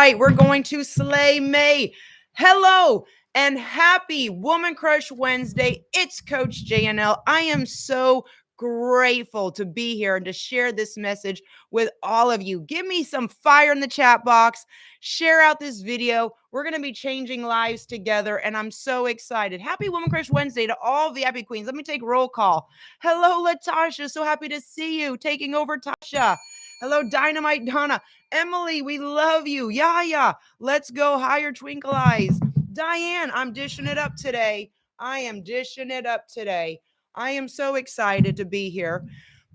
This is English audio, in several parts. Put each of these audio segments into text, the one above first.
right, we're going to slay May. Hello and happy Woman Crush Wednesday. It's Coach JNL. I am so grateful to be here and to share this message with all of you. Give me some fire in the chat box. Share out this video. We're going to be changing lives together, and I'm so excited. Happy Woman Crush Wednesday to all VIP queens. Let me take roll call. Hello, Latasha. So happy to see you. Taking over, Tasha. Hello, Dynamite Donna. Emily, we love you. Yaya, let's go higher, Twinkle Eyes. Diane, I'm dishing it up today. I am dishing it up today. I am so excited to be here.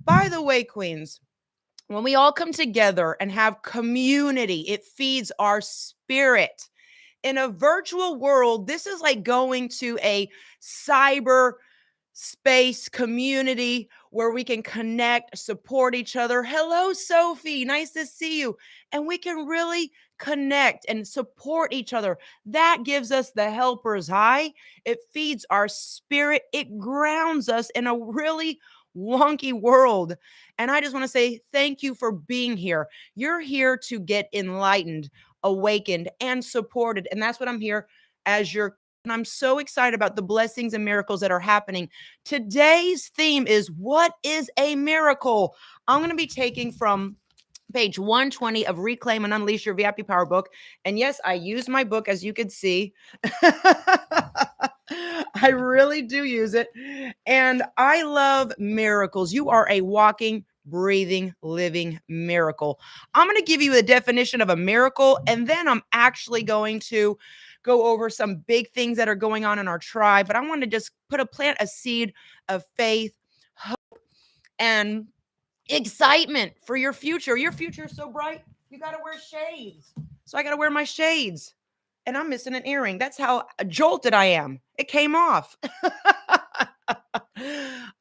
By the way, queens, when we all come together and have community, it feeds our spirit. In a virtual world, this is like going to a cyber space community where we can connect, support each other. Hello, Sophie. Nice to see you. And we can really connect and support each other. That gives us the helper's high. It feeds our spirit. It grounds us in a really wonky world. And I just want to say thank you for being here. You're here to get enlightened, awakened, and supported. And that's what I'm here as your. And I'm so excited about the blessings and miracles that are happening. Today's theme is, what is a miracle? I'm going to be taking from page 120 of Reclaim and Unleash Your VIP Power book. And yes, I use my book, as you can see. I really do use it. And I love miracles. You are a walking, breathing, living miracle. I'm going to give you a definition of a miracle, and then I'm actually going to go over some big things that are going on in our tribe. But I want to just plant a seed of faith, hope, and excitement for your future. Your future is so bright, you got to wear shades. So I got to wear my shades. And I'm missing an earring. That's how jolted I am. It came off.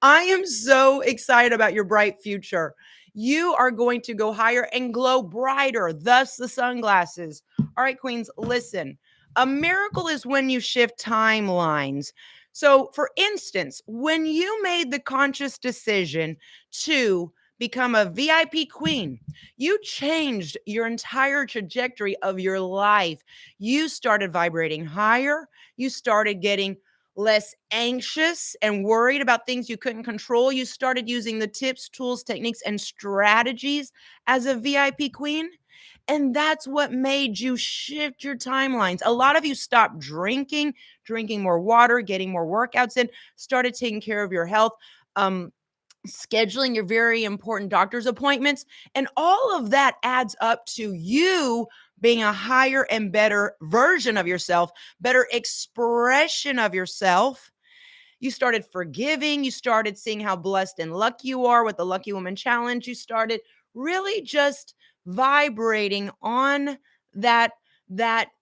I am so excited about your bright future. You are going to go higher and glow brighter, thus the sunglasses. All right, queens, listen. A miracle is when you shift timelines. So, for instance, when you made the conscious decision to become a VIP queen, you changed your entire trajectory of your life. You started vibrating higher. You started getting less anxious and worried about things you couldn't control. You started using the tips, tools, techniques, and strategies as a VIP queen. And that's what made you shift your timelines. A lot of you stopped drinking more water, getting more workouts in, started taking care of your health, scheduling your very important doctor's appointments. And all of that adds up to you being a higher and better version of yourself, better expression of yourself. You started forgiving. You started seeing how blessed and lucky you are with the Lucky Woman Challenge. You started really just vibrating on that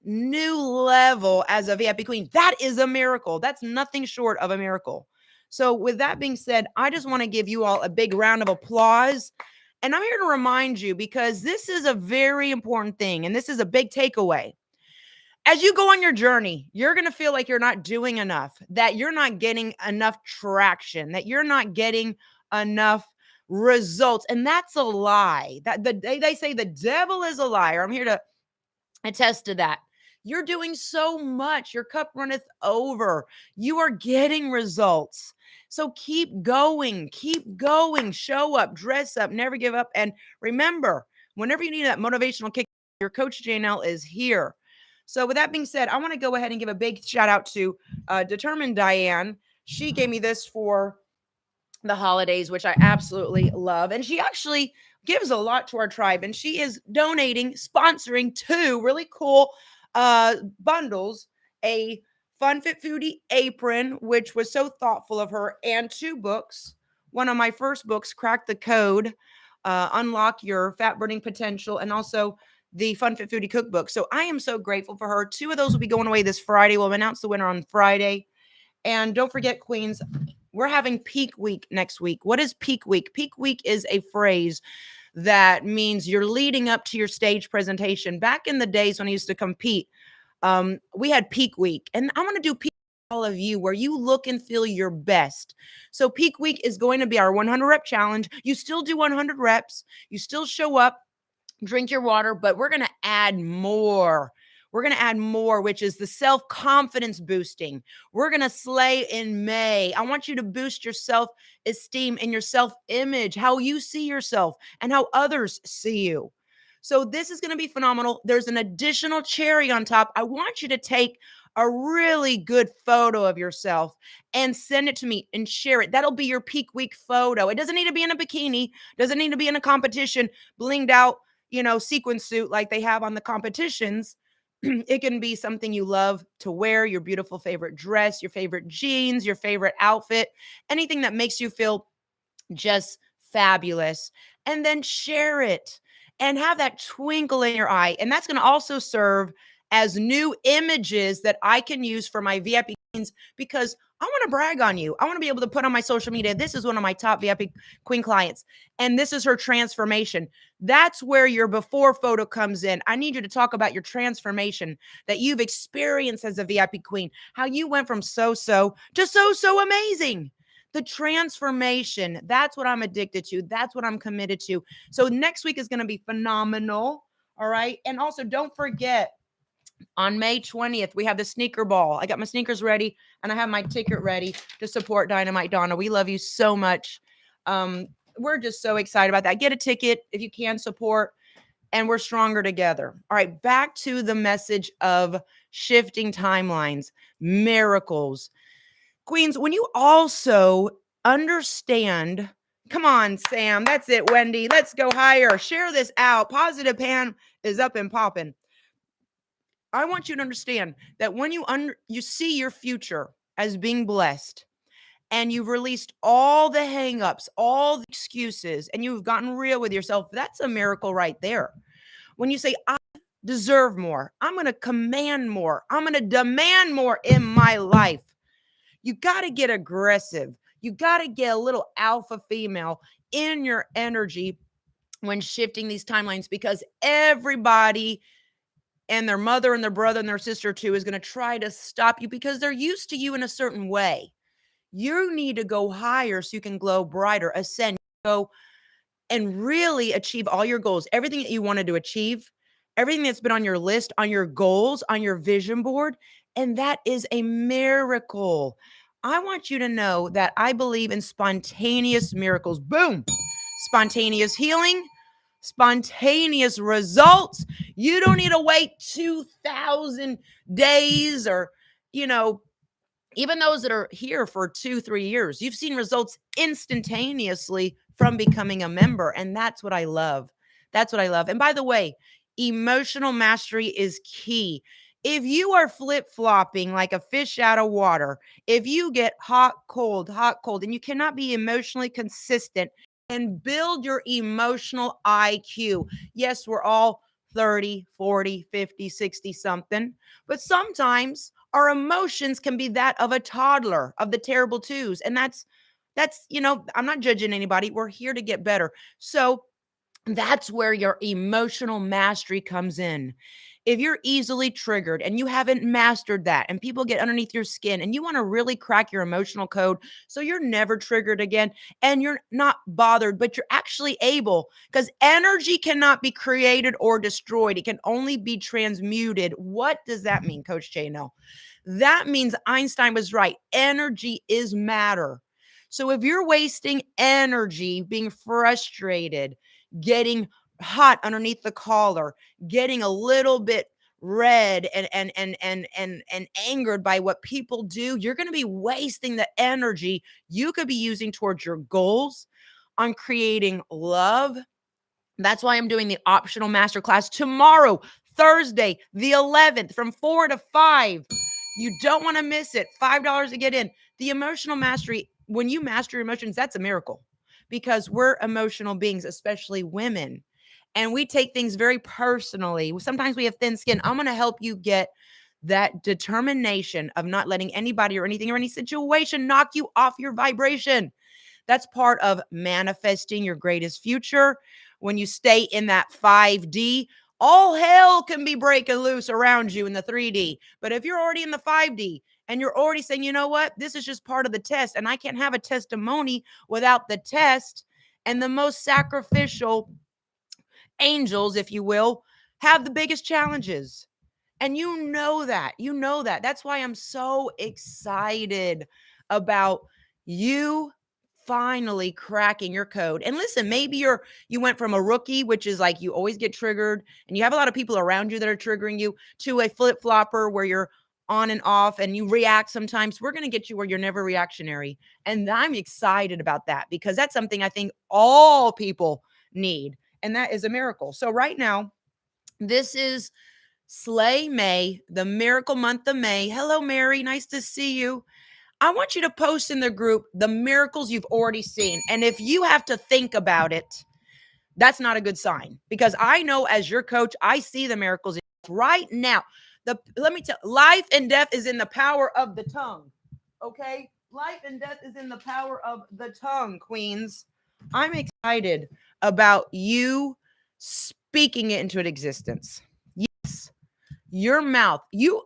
new level as a VIP queen. That is a miracle. That's nothing short of a miracle. So with that being said, I just want to give you all a big round of applause. And I'm here to remind you, because this is a very important thing, and this is a big takeaway. As you go on your journey, you're going to feel like you're not doing enough, that you're not getting enough traction, that you're not getting enough results. And that's a lie. They say the devil is a liar. I'm here to attest to that. You're doing so much. Your cup runneth over. You are getting results. So keep going, show up, dress up, never give up. And remember, whenever you need that motivational kick, your coach JNL is here. So with that being said, I want to go ahead and give a big shout out to Determined Diane. She gave me this for the holidays, which I absolutely love. And she actually gives a lot to our tribe. And she is sponsoring two really cool bundles, a Fun Fit Foodie apron, which was so thoughtful of her, and two books. One of my first books, Crack the Code, Unlock Your Fat Burning Potential, and also the Fun Fit Foodie cookbook. So I am so grateful for her. Two of those will be going away this Friday. We'll announce the winner on Friday. And don't forget, queens, we're having Peak Week next week. What is Peak Week? Peak Week is a phrase that means you're leading up to your stage presentation. Back in the days when I used to compete, we had Peak Week. And I want to do Peak Week for all of you, where you look and feel your best. So Peak Week is going to be our 100 rep challenge. You still do 100 reps. You still show up. drink your water, but we're going to add more. We're going to add more, which is the self confidence boosting. We're going to slay in May. I want you to boost your self esteem and your self image, how you see yourself and how others see you. So, this is going to be phenomenal. There's an additional cherry on top. I want you to take a really good photo of yourself and send it to me and share it. That'll be your peak week photo. It doesn't need to be in a bikini, doesn't need to be in a competition, blinged out, sequin suit like they have on the competitions. It can be something you love to wear, your beautiful favorite dress, your favorite jeans, your favorite outfit, anything that makes you feel just fabulous. And then share it and have that twinkle in your eye. And that's going to also serve as new images that I can use for my VIP queens because I want to brag on you. I want to be able to put on my social media. This is one of my top VIP queen clients, and this is her transformation. That's where your before photo comes in. I need you to talk about your transformation that you've experienced as a VIP queen, how you went from so-so to so amazing. The transformation, that's what I'm addicted to. That's what I'm committed to. So next week is going to be phenomenal. All right. And also don't forget, on May 20th, we have the sneaker ball. I got my sneakers ready and I have my ticket ready to support Dynamite Donna. We love you so much. We're just so excited about that. Get a ticket if you can support, and we're stronger together. All right, back to the message of shifting timelines, miracles. Queens, when you also understand, come on, Sam, that's it, Wendy, let's go higher. Share this out. Positive Pam is up and popping. I want you to understand that when you see your future as being blessed and you've released all the hangups, all the excuses, and you've gotten real with yourself, that's a miracle right there. When you say, I deserve more, I'm going to command more, I'm going to demand more in my life. You got to get aggressive. You got to get a little alpha female in your energy when shifting these timelines because everybody and their mother and their brother and their sister too is going to try to stop you because they're used to you in a certain way. You need to go higher so you can glow brighter, ascend, go and really achieve all your goals, everything that you wanted to achieve, everything that's been on your list, on your goals, on your vision board. And that is a miracle. I want you to know that I believe in spontaneous miracles. Boom. Spontaneous healing, spontaneous results. You don't need to wait 2,000 days or, you know, even those that are here for 2-3 years, you've seen results instantaneously from becoming a member. And that's what I love. That's what I love. And by the way, emotional mastery is key. If you are flip flopping like a fish out of water, if you get hot, cold, and you cannot be emotionally consistent and build your emotional IQ. Yes, we're all 30, 40, 50, 60 something, but sometimes our emotions can be that of a toddler, of the terrible twos. And I'm not judging anybody. We're here to get better. So that's where your emotional mastery comes in. If you're easily triggered and you haven't mastered that, and people get underneath your skin, and you want to really crack your emotional code so you're never triggered again and you're not bothered, but you're actually able, because energy cannot be created or destroyed, it can only be transmuted. What does that mean, Coach JNL? That means Einstein was right. Energy is matter. So if you're wasting energy being frustrated, getting hot underneath the collar, getting a little bit red and angered by what people do, you're going to be wasting the energy you could be using towards your goals, on creating love. That's why I'm doing the optional masterclass tomorrow, Thursday, the 11th, from 4 to 5. You don't want to miss it. $5 to get in. The emotional mastery, when you master your emotions, that's a miracle because we're emotional beings, especially women. And we take things very personally. Sometimes we have thin skin. I'm going to help you get that determination of not letting anybody or anything or any situation knock you off your vibration. That's part of manifesting your greatest future. When you stay in that 5D, all hell can be breaking loose around you in the 3D. But if you're already in the 5D and you're already saying, you know what, this is just part of the test, and I can't have a testimony without the test, and the most sacrificial angels, if you will, have the biggest challenges. And you know that. You know that. That's why I'm so excited about you finally cracking your code. And listen, maybe you went from a rookie, which is like you always get triggered and you have a lot of people around you that are triggering you, to a flip-flopper where you're on and off and you react sometimes. We're going to get you where you're never reactionary. And I'm excited about that because that's something I think all people need. And that is a miracle. So right now, this is Slay May, the miracle month of May. Hello, Mary. Nice to see you. I want you to post in the group the miracles you've already seen. And if you have to think about it, that's not a good sign because I know as your coach, I see the miracles right now. Let me tell life and death is in the power of the tongue. Okay? Life and death is in the power of the tongue, queens. I'm excited about you speaking it into an existence. Yes. Your mouth. You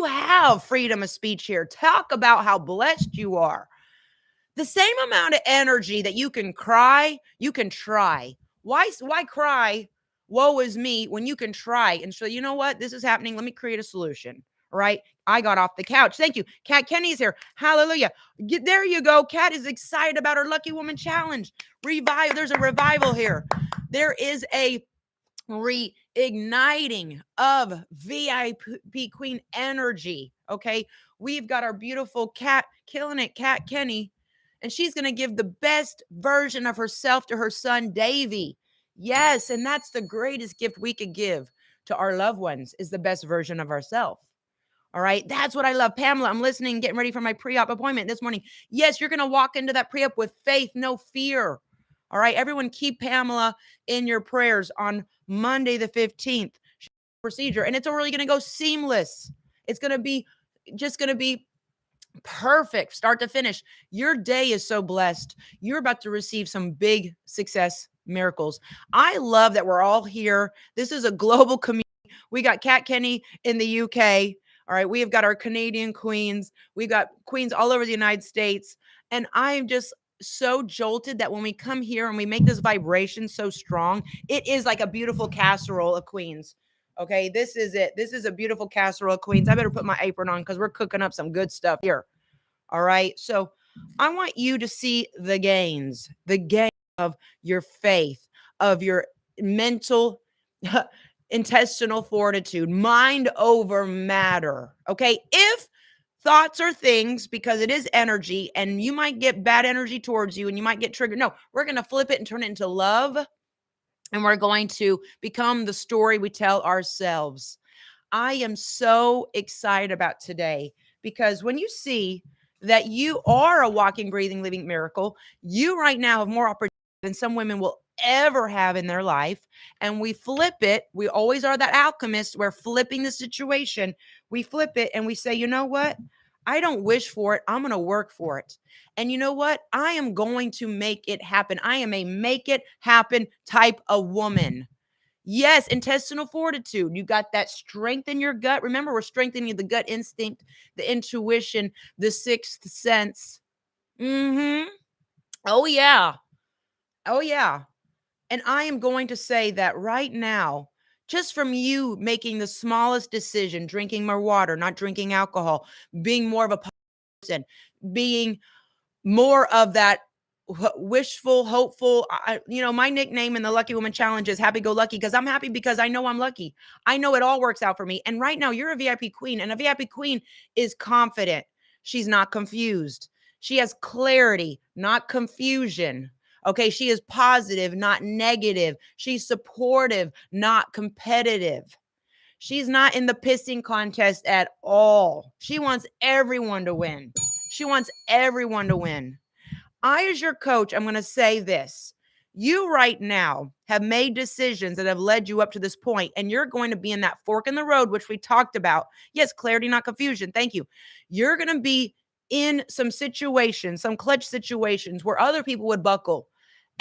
have freedom of speech here. Talk about how blessed you are. The same amount of energy that you can cry, you can try. Why cry? Woe is me when you can try and so you know what? This is happening. Let me create a solution. All right. I got off the couch. Thank you. Kat Kenny's here. Hallelujah. There you go. Kat is excited about her Lucky Woman Challenge. Revive. There's a revival here. There is a reigniting of VIP Queen energy. Okay. We've got our beautiful Kat killing it, Kat Kenny, and she's going to give the best version of herself to her son, Davy. Yes. And that's the greatest gift we could give to our loved ones is the best version of ourselves. All right. That's what I love. Pamela, I'm listening, getting ready for my pre-op appointment this morning. Yes, you're going to walk into that pre-op with faith, no fear. All right. Everyone keep Pamela in your prayers on Monday, the 15th procedure. And it's already going to go seamless. It's going to be perfect start to finish. Your day is so blessed. You're about to receive some big success miracles. I love that we're all here. This is a global community. We got Kat Kenny in the UK. All right. We have got our Canadian queens. We've got queens all over the United States. And I'm just so jolted that when we come here and we make this vibration so strong, it is like a beautiful casserole of queens. Okay. This is it. This is a beautiful casserole of queens. I better put my apron on because we're cooking up some good stuff here. All right. So I want you to see the gains of your faith, of your mental, intestinal fortitude, mind over matter. Okay. If thoughts are things, because it is energy and you might get bad energy towards you and you might get triggered. No, we're going to flip it and turn it into love. And we're going to become the story we tell ourselves. I am so excited about today because when you see that you are a walking, breathing, living miracle, you right now have more opportunity than some women will ever have in their life. And we flip it. We always are that alchemist. We're flipping the situation. We flip it and we say, you know what? I don't wish for it. I'm going to work for it. And you know what? I am going to make it happen. I am a make it happen type of woman. Yes, intestinal fortitude. You got that strength in your gut. Remember, we're strengthening the gut instinct, the intuition, the sixth sense. Mm-hmm. Oh, yeah. Oh, yeah. And I am going to say that right now, just from you making the smallest decision, drinking more water, not drinking alcohol, being more of a person, being more of that wishful, hopeful. My nickname in the Lucky Woman Challenge is Happy Go Lucky because I'm happy because I know I'm lucky. I know it all works out for me. And right now, you're a VIP queen, and a VIP queen is confident. She's not confused. She has clarity, not confusion. Okay, she is positive, not negative. She's supportive, not competitive. She's not in the pissing contest at all. She wants everyone to win. She wants everyone to win. I, as your coach, I'm going to say this. You right now have made decisions that have led you up to this point, and you're going to be in that fork in the road, which we talked about. Yes, clarity, not confusion. Thank you. You're going to be in some situations, some clutch situations where other people would buckle.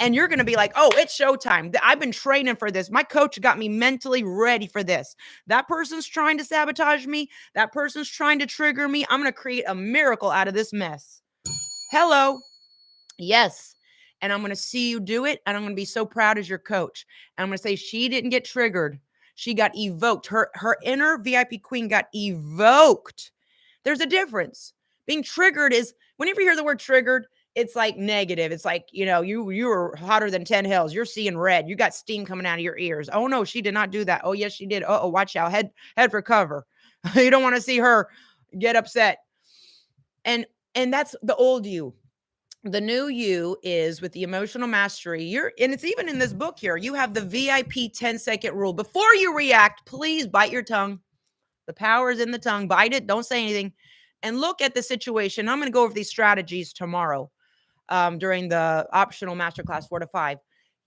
And you're going to be like, oh, it's showtime. I've been training for this. My coach got me mentally ready for this. That person's trying to sabotage me. That person's trying to trigger me. I'm going to create a miracle out of this mess. Hello. Yes. and I'm going to see you do it. And I'm going to be so proud as your coach. And I'm going to say, she didn't get triggered. She got evoked. Her inner VIP queen got evoked. There's a difference. Being triggered is, whenever you hear the word triggered, it's like negative. It's like, you were hotter than 10 hells. You're seeing red. You got steam coming out of your ears. Oh no, she did not do that. Oh yes, she did. Oh, watch out. Head for cover. You don't want to see her get upset. And that's the old you. The new you is with the emotional mastery. And it's even in this book here. You have the VIP 10-second rule. Before you react, please bite your tongue. The power is in the tongue. Bite it. Don't say anything. And look at the situation. I'm going to go over these strategies tomorrow during the optional masterclass 4 to 5.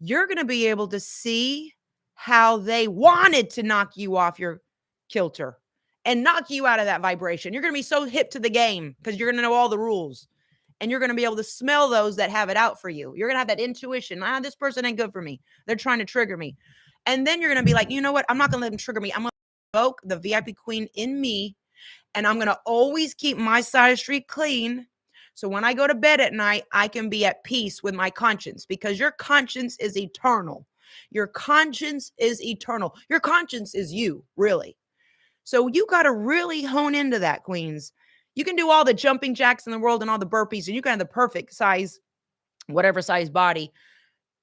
You're going to be able to see how they wanted to knock you off your kilter and knock you out of that vibration. You're going to be so hip to the game because you're going to know all the rules. And you're going to be able to smell those that have it out for you. You're going to have that intuition. This person ain't good for me. They're trying to trigger me. And then you're going to be like, you know what? I'm not going to let them trigger me. I'm going to evoke the VIP queen in me. And I'm going to always keep my side of the street clean. So when I go to bed at night, I can be at peace with my conscience, because your conscience is eternal. Your conscience is eternal. Your conscience is you, really. So you got to really hone into that, queens. You can do all the jumping jacks in the world and all the burpees, and you can have the perfect size, whatever size body,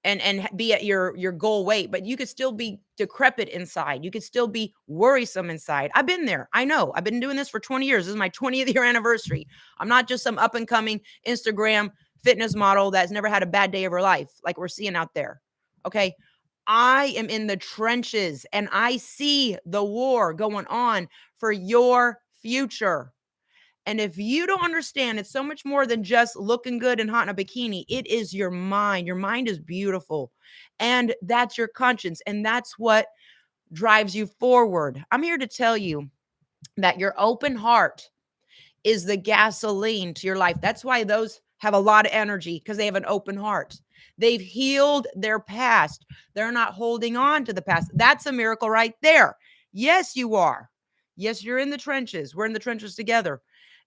and be at your goal weight, but you could still be decrepit inside. You could still be worrisome inside. I've been there. I know. I've been doing this for 20 years. This is my 20th year anniversary. I'm not just some up and coming Instagram fitness model that's never had a bad day of her life like we're seeing out there. Okay. I am in the trenches and I see the war going on for your future. And if you don't understand, it's so much more than just looking good and hot in a bikini. It is your mind. Your mind is beautiful. And that's your conscience. And that's what drives you forward. I'm here to tell you that your open heart is the gasoline to your life. That's why those have a lot of energy, because they have an open heart. They've healed their past. They're not holding on to the past. That's a miracle right there. Yes, you are. Yes, you're in the trenches. We're in the trenches together.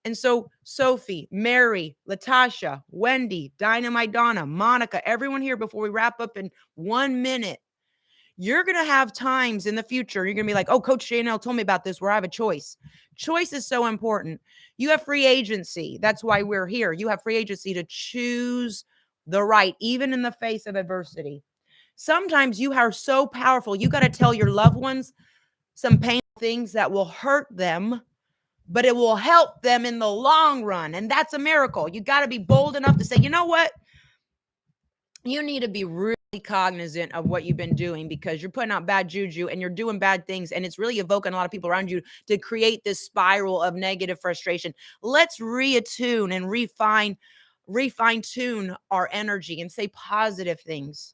And so Sophie, Mary, Latasha, Wendy, Dynamite Donna, Monica, everyone here, before we wrap up in 1 minute, you're going to have times in the future. You're going to be like, oh, Coach JNL told me about this, where I have a choice. Choice is so important. You have free agency. That's why we're here. You have free agency to choose the right, even in the face of adversity. Sometimes you are so powerful. You got to tell your loved ones some painful things that will hurt them, but it will help them in the long run. And that's a miracle. You got to be bold enough to say, you know what? You need to be really cognizant of what you've been doing, because you're putting out bad juju and you're doing bad things. And it's really evoking a lot of people around you to create this spiral of negative frustration. Let's reattune and refine tune our energy and say positive things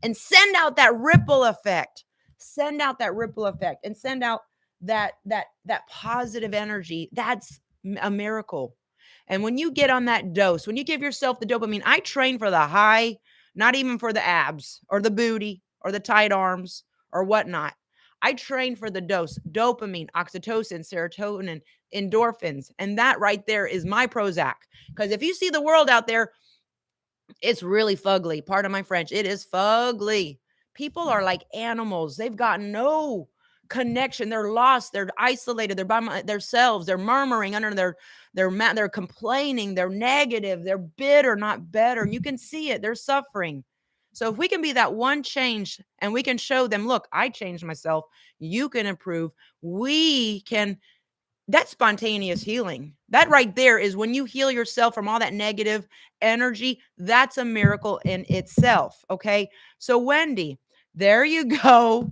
and send out that ripple effect. Send out that ripple effect and send out that positive energy. That's a miracle. And when you get on that dose, when you give yourself the dopamine, I train for the high, not even for the abs or the booty or the tight arms or whatnot. I train for the dose: dopamine, oxytocin, serotonin, endorphins. And that right there is my Prozac. Because if you see the world out there, it's really fugly. Pardon my French. It is fugly. People are like animals. They've got no connection. They're lost. They're isolated. They're by themselves. They're murmuring under they're complaining. They're negative. They're bitter, not better. And you can see it. They're suffering. So if we can be that one change and we can show them, look, I changed myself. You can improve. We can. That's spontaneous healing. That right there is when you heal yourself from all that negative energy. That's a miracle in itself. Okay. So Wendy, there you go.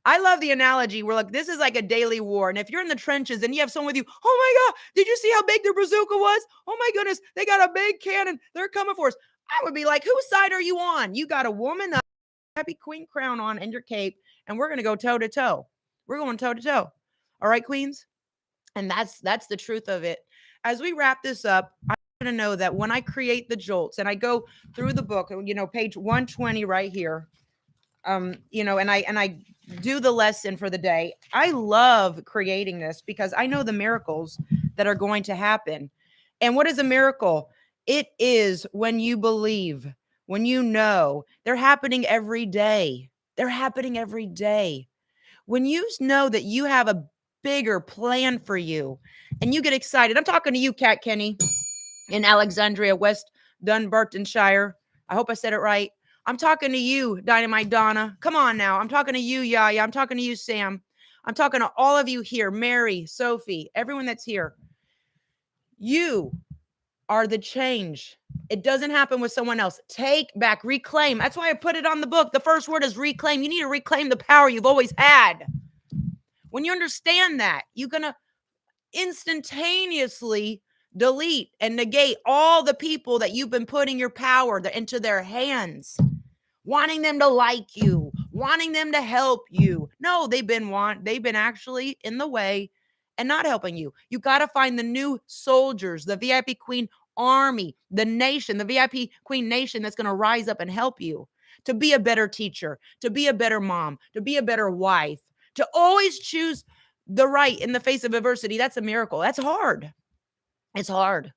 I love the analogy where, like, this is like a daily war. And if you're in the trenches and you have someone with you, oh my God, did you see how big their bazooka was? Oh my goodness, they got a big cannon. They're coming for us. I would be like, whose side are you on? You got a woman up, happy queen crown on and your cape, and we're going to go toe to toe. We're going toe to toe. All right, queens. And that's the truth of it. As we wrap this up, I want to know that when I create the jolts and I go through the book, page 120 right here, and I do the lesson for the day. I love creating this because I know the miracles that are going to happen. And what is a miracle? It is when you believe, when you know they're happening every day. They're happening every day. When you know that you have a bigger plan for you and you get excited. I'm talking to you, Kat Kenny, in Alexandria, West Dunbartonshire. I hope I said it right. I'm talking to you, Dynamite Donna. Come on now. I'm talking to you, Yaya. I'm talking to you, Sam. I'm talking to all of you here, Mary, Sophie, everyone that's here. You are the change. It doesn't happen with someone else. Take back, reclaim. That's why I put it on the book. The first word is reclaim. You need to reclaim the power you've always had. When you understand that, you're going to instantaneously delete and negate all the people that you've been putting your power into their hands, wanting them to like you, wanting them to help you. No, they've been actually in the way and not helping you. You got to find the new soldiers, the VIP Queen Army, the nation, the VIP Queen Nation that's going to rise up and help you to be a better teacher, to be a better mom, to be a better wife, to always choose the right in the face of adversity. That's a miracle. That's hard. It's hard.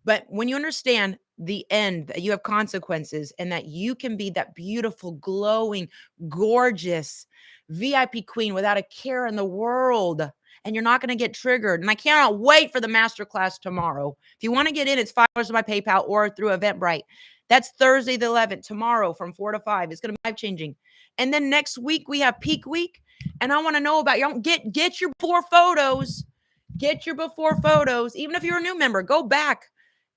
But when you understand the end, that you have consequences and that you can be that beautiful, glowing, gorgeous VIP queen without a care in the world, and you're not going to get triggered. And I cannot wait for the masterclass tomorrow. If you want to get in, it's $5 to my PayPal or through Eventbrite. That's Thursday the 11th, tomorrow from 4 to 5. It's going to be life-changing. And then next week, we have peak week. And I want to know about you. Get your before photos. Get your before photos. Even if you're a new member, go back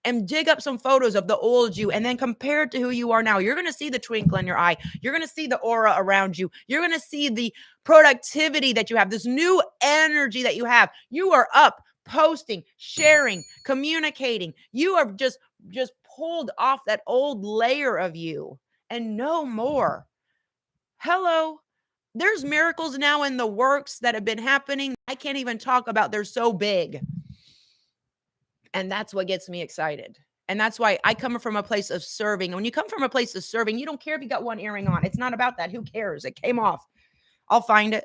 and dig up some photos of the old you and then compare it to who you are now. You're going to see the twinkle in your eye. You're going to see the aura around you. You're going to see the productivity that you have, this new energy that you have. You are up, posting, sharing, communicating. You are just pulled off that old layer of you and no more. Hello. There's miracles now in the works that have been happening. I can't even talk about. They're so big. And that's what gets me excited. And that's why I come from a place of serving. And when you come from a place of serving, you don't care if you got one earring on. It's not about that. Who cares? It came off. I'll find it.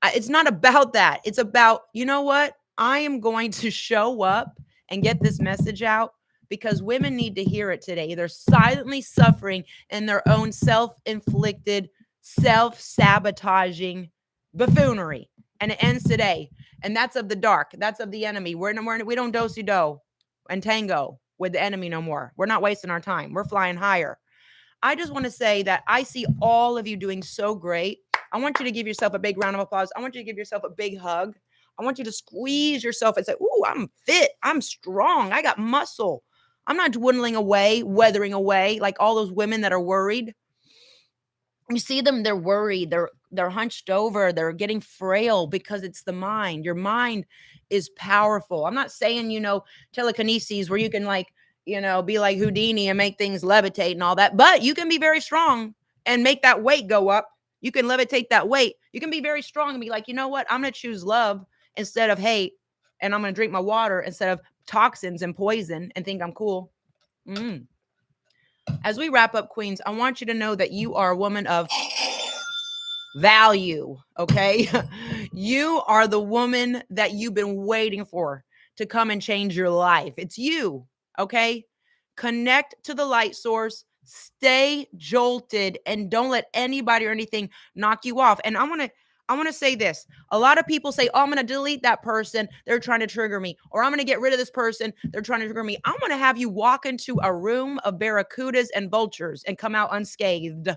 It's not about that. It's about, you know what? I am going to show up and get this message out because women need to hear it today. They're silently suffering in their own self-inflicted, self-sabotaging buffoonery. And it ends today. And that's of the dark. That's of the enemy. We don't do-si-do and tango with the enemy no more. We're not wasting our time. We're flying higher. I just want to say that I see all of you doing so great. I want you to give yourself a big round of applause. I want you to give yourself a big hug. I want you to squeeze yourself and say, ooh, I'm fit. I'm strong. I got muscle. I'm not dwindling away, weathering away like all those women that are worried. You see them, they're worried. They're hunched over. They're getting frail because it's the mind. Your mind is powerful. I'm not saying, telekinesis where you can be like Houdini and make things levitate and all that, but you can be very strong and make that weight go up. You can levitate that weight. You can be very strong and be like, you know what? I'm going to choose love instead of hate. And I'm going to drink my water instead of toxins and poison and think I'm cool. As we wrap up, Queens, I want you to know that you are a woman of value, okay? You are the woman that you've been waiting for to come and change your life. It's you, okay? Connect to the light source, stay jolted, and don't let anybody or anything knock you off. And I want to say this. A lot of people say, oh, I'm going to delete that person. They're trying to trigger me. Or I'm going to get rid of this person. They're trying to trigger me. I'm going to have you walk into a room of barracudas and vultures and come out unscathed.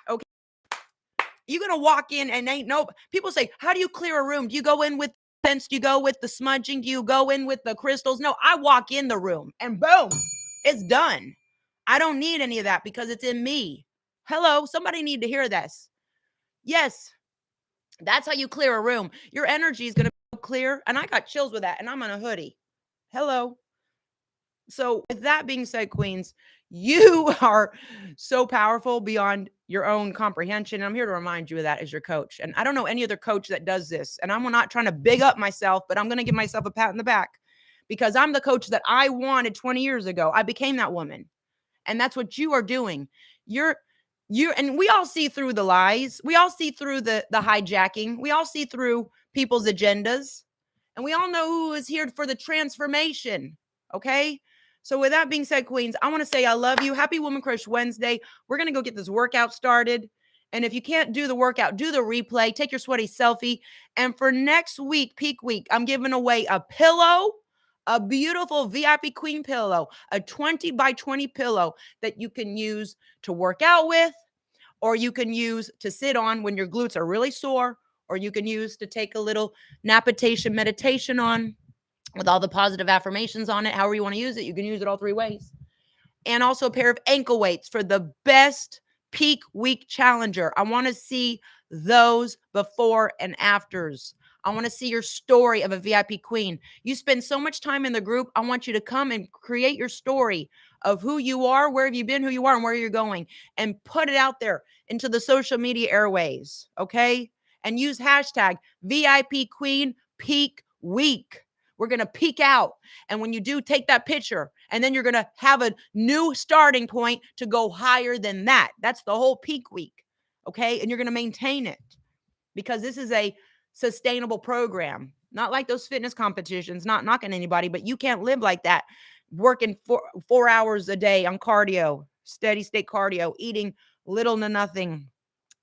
Okay. You're going to walk in and people say, how do you clear a room? Do you go in with scents? Do you go with the smudging? Do you go in with the crystals? No, I walk in the room and boom, it's done. I don't need any of that because it's in me. Hello, somebody need to hear this. Yes. That's how you clear a room. Your energy is going to be clear. And I got chills with that. And I'm in a hoodie. Hello. So with that being said, Queens, you are so powerful beyond your own comprehension. I'm here to remind you of that as your coach. And I don't know any other coach that does this. And I'm not trying to big up myself, but I'm going to give myself a pat in the back because I'm the coach that I wanted 20 years ago. I became that woman. And that's what you are doing. And we all see through the lies. We all see through the hijacking. We all see through people's agendas. And we all know who is here for the transformation. Okay. So with that being said, queens, I want to say I love you. Happy Woman Crush Wednesday. We're going to go get this workout started. And if you can't do the workout, do the replay. Take your sweaty selfie. And for next week, peak week, I'm giving away a pillow, a beautiful VIP queen pillow, a 20 by 20 pillow that you can use to work out with, or you can use to sit on when your glutes are really sore, or you can use to take a little napitation meditation on with all the positive affirmations on it. However you want to use it, you can use it all three ways. And also a pair of ankle weights for the best peak week challenger. I want to see those before and afters. I want to see your story of a VIP queen. You spend so much time in the group. I want you to come and create your story of who you are, where have you been, who you are, and where you're going, and put it out there into the social media airways, okay? And use hashtag VIP Queen Peak Week. We're going to peak out. And when you do, take that picture, and then you're going to have a new starting point to go higher than that. That's the whole peak week, okay? And you're going to maintain it because this is a sustainable program, not like those fitness competitions, not knocking anybody, but you can't live like that, working 4 hours a day on cardio, steady state cardio, eating little to nothing,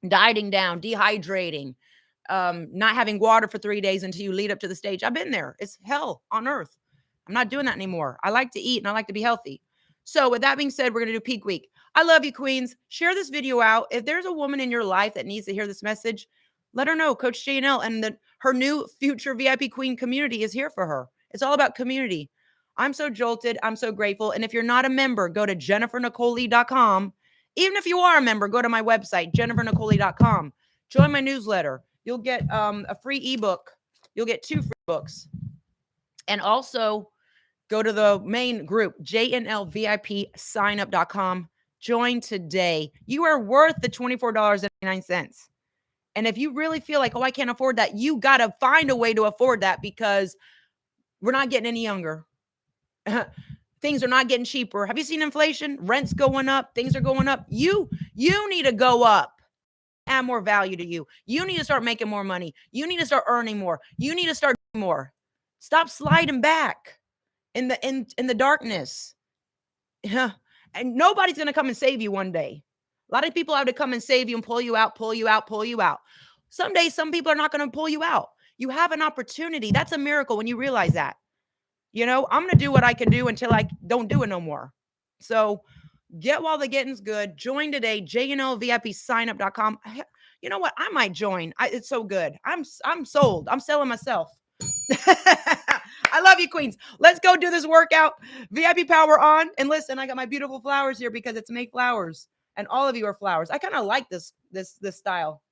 dieting down, dehydrating, not having water for 3 days until you lead up to the stage. I've been there. It's hell on earth. I'm not doing that anymore. I like to eat and I like to be healthy. So with that being said, we're going to do peak week. I love you, queens. Share this video out. If there's a woman in your life that needs to hear this message, let her know Coach JNL and her new future VIP queen community is here for her. It's all about community. I'm so jolted. I'm so grateful. And if you're not a member, go to jennifernicolee.com. Even if you are a member, go to my website, jennifernicolee.com. Join my newsletter. You'll get a free ebook. You'll get 2 free books. And also go to the main group, jnlvipsignup.com. Join today. You are worth the $24.99. And if you really feel like, oh, I can't afford that, you got to find a way to afford that because we're not getting any younger. Things are not getting cheaper. Have you seen inflation? Rent's going up. Things are going up. You need to go up. Add more value to you. You need to start making more money. You need to start earning more. You need to start doing more. Stop sliding back in the darkness. And nobody's going to come and save you one day. A lot of people have to come and save you and pull you out, pull you out, pull you out. Someday, some people are not going to pull you out. You have an opportunity. That's a miracle when you realize that. You know, I'm going to do what I can do until I don't do it no more. So get while the getting's good. Join today, jnlvipsignup.com. You know what? I might join. It's so good. I'm sold. I'm selling myself. I love you, queens. Let's go do this workout. VIP power on. And listen, I got my beautiful flowers here because it's May flowers. And all of you are flowers. I kind of like this style.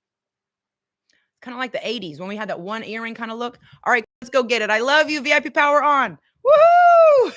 Kind of like the 80s when we had that one earring kind of look. All right, let's go get it. I love you. VIP power on. Woohoo!